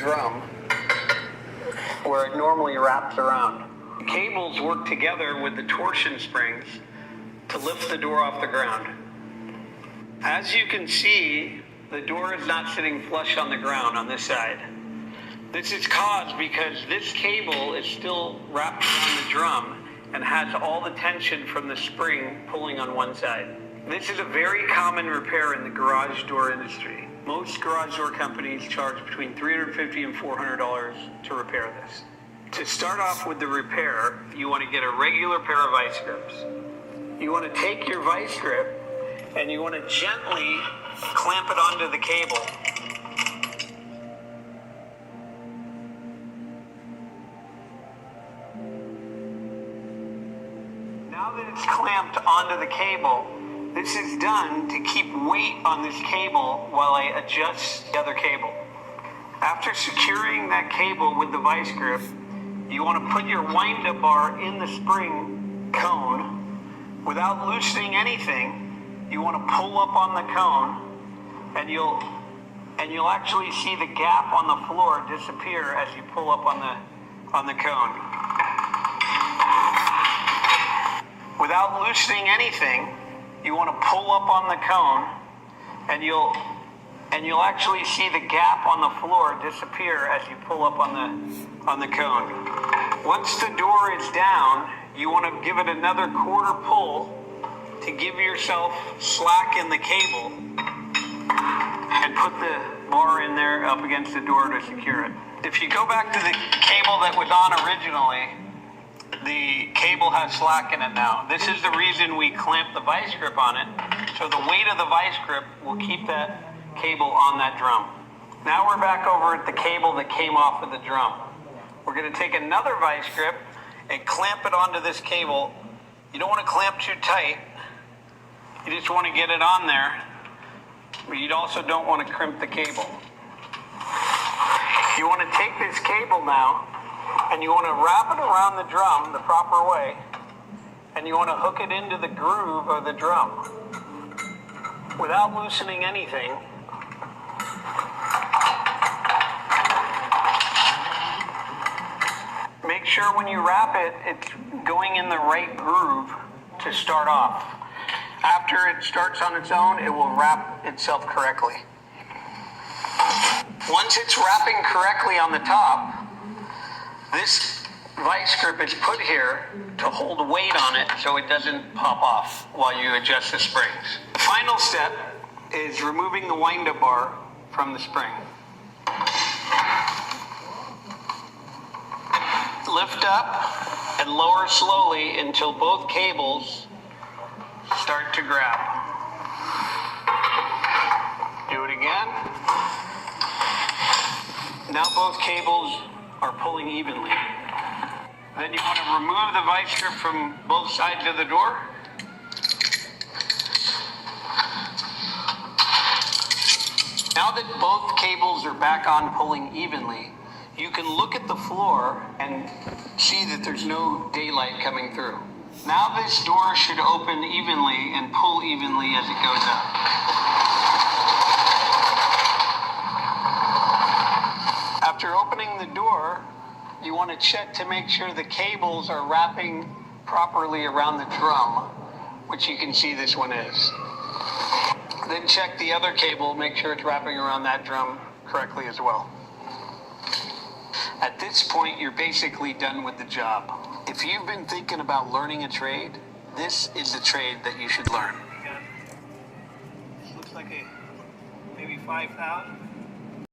drum where it normally wraps around. The cables work together with the torsion springs to lift the door off the ground. As you can see, the door is not sitting flush on the ground on this side. This is caused because this cable is still wrapped around the drum and has all the tension from the spring pulling on one side. This is a very common repair in the garage door industry. Most garage door companies charge between $350 and $400 to repair this. To start off with the repair, you want to get a regular pair of vice grips. You want to take your vice grip and you want to gently clamp it onto the cable. Now that it's clamped onto the cable, this is done to keep weight on this cable while I adjust the other cable. After securing that cable with the vice grip, you want to put your wind-up bar in the spring cone. Without loosening anything, you want to pull up on the cone, and you'll actually see the gap on the floor disappear as you pull up on the cone. Without loosening anything, you want to pull up on the cone, and you'll actually see the gap on the floor disappear as you pull up on the cone. Once the door is down, you want to give it another quarter pull to give yourself slack in the cable and put the bar in there up against the door to secure it. If you go back to the cable that was on originally, the cable has slack in it now. This is the reason we clamp the vice grip on it, so the weight of the vice grip will keep that cable on that drum. Now we're back over at the cable that came off of the drum. We're going to take another vice grip and clamp it onto this cable. You don't want to clamp too tight. You just want to get it on there, but you also don't want to crimp the cable. You want to take this cable now, and you want to wrap it around the drum the proper way, and you want to hook it into the groove of the drum without loosening anything. Make sure when you wrap it, it's going in the right groove to start off. After it starts on its own, it will wrap itself correctly. Once it's wrapping correctly on the top, this vice grip is put here to hold weight on it so it doesn't pop off while you adjust the springs. The final step is removing the wind-up bar from the spring. Lift up and lower slowly until both cables start to grab. Do it again. Now both cables are pulling evenly. Then you want to remove the vice grip from both sides of the door. Now that both cables are back on pulling evenly, you can look at the floor and see that there's no daylight coming through. Now this door should open evenly and pull evenly as it goes up. After opening the door, you want to check to make sure the cables are wrapping properly around the drum, which you can see this one is. Then check the other cable, make sure it's wrapping around that drum correctly as well. At this point, you're basically done with the job. If you've been thinking about learning a trade, this is the trade that you should learn. This looks like maybe 5,000.